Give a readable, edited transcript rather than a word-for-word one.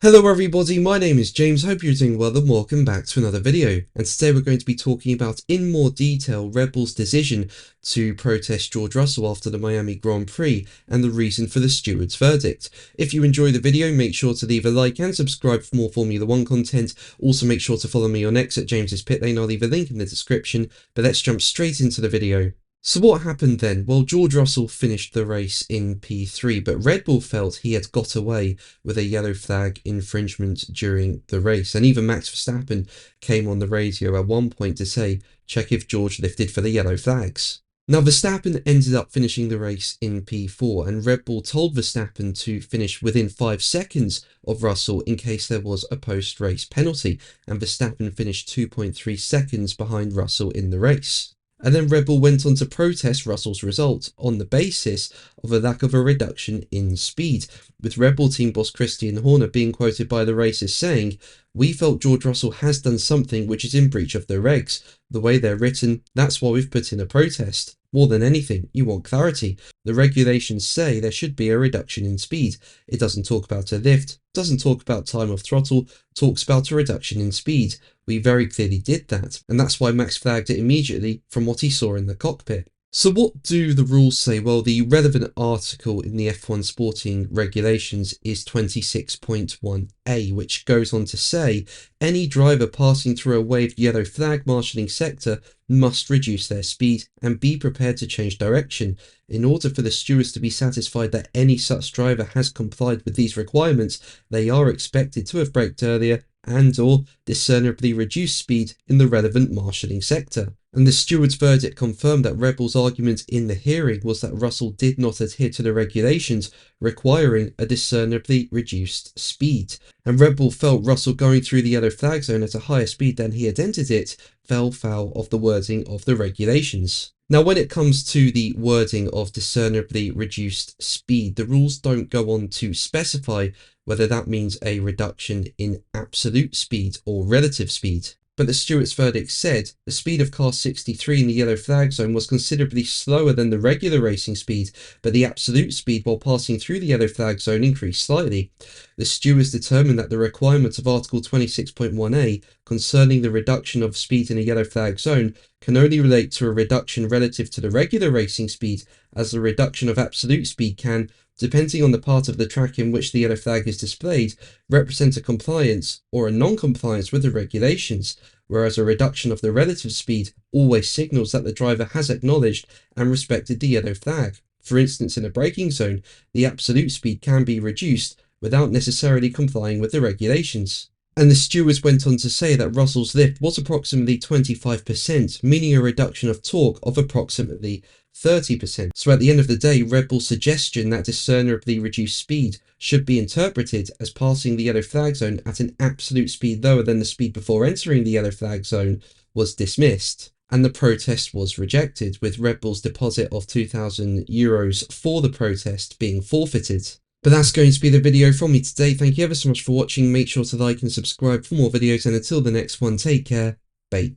Hello everybody, my name is James, hope you're doing well and welcome back to another video. And today we're going to be talking about in more detail Red Bull's decision to protest George Russell after the Miami Grand Prix and the reason for the steward's verdict. If you enjoy the video, make sure to leave a like and subscribe for more Formula 1 content. Also make sure to follow me on X at James's Pit Lane, I'll leave a link in the description, but let's jump straight into the video. So what happened then? Well, George Russell finished the race in P3, but Red Bull felt he had got away with a yellow flag infringement during the race. And even Max Verstappen came on the radio at one point to say, check if George lifted for the yellow flags. Now, Verstappen ended up finishing the race in P4, and Red Bull told Verstappen to finish within 5 seconds of Russell in case there was a post-race penalty, and Verstappen finished 2.3 seconds behind Russell in the race. And then Red Bull went on to protest Russell's result on the basis of a lack of a reduction in speed, with Red Bull team boss Christian Horner being quoted by the racers saying, "We felt George Russell has done something which is in breach of the regs. The way they're written, that's why we've put in a protest. More than anything, you want clarity. The regulations say there should be a reduction in speed. It doesn't talk about a lift, doesn't talk about time of throttle, talks about a reduction in speed. We very clearly did that, and that's why Max flagged it immediately from what he saw in the cockpit." So what do the rules say? Well, the relevant article in the F1 sporting regulations is 26.1a, which goes on to say, any driver passing through a waved yellow flag marshalling sector must reduce their speed and be prepared to change direction. In order for the stewards to be satisfied that any such driver has complied with these requirements, they are expected to have braked earlier and/or discernibly reduced speed in the relevant marshalling sector. And the steward's verdict confirmed that Red Bull's argument in the hearing was that Russell did not adhere to the regulations requiring a discernibly reduced speed. And Red Bull felt Russell going through the yellow flag zone at a higher speed than he had entered it fell foul of the wording of the regulations. Now, when it comes to the wording of discernibly reduced speed, the rules don't go on to specify whether that means a reduction in absolute speed or relative speed. But the steward's verdict said the speed of car 63 in the yellow flag zone was considerably slower than the regular racing speed, but the absolute speed while passing through the yellow flag zone increased slightly. The stewards determined that the requirement of Article 26.1a concerning the reduction of speed in a yellow flag zone can only relate to a reduction relative to the regular racing speed, as the reduction of absolute speed can, depending on the part of the track in which the yellow flag is displayed, represent a compliance or a non-compliance with the regulations, whereas a reduction of the relative speed always signals that the driver has acknowledged and respected the yellow flag. For instance, in a braking zone, the absolute speed can be reduced without necessarily complying with the regulations. And the stewards went on to say that Russell's lift was approximately 25%, meaning a reduction of torque of approximately 30%. So at the end of the day, Red Bull's suggestion that discernibly reduced speed should be interpreted as passing the yellow flag zone at an absolute speed lower than the speed before entering the yellow flag zone was dismissed. And the protest was rejected, with Red Bull's deposit of €2,000 for the protest being forfeited. But that's going to be the video from me today. Thank you ever so much for watching. Make sure to like and subscribe for more videos, and until the next one, take care. Bye.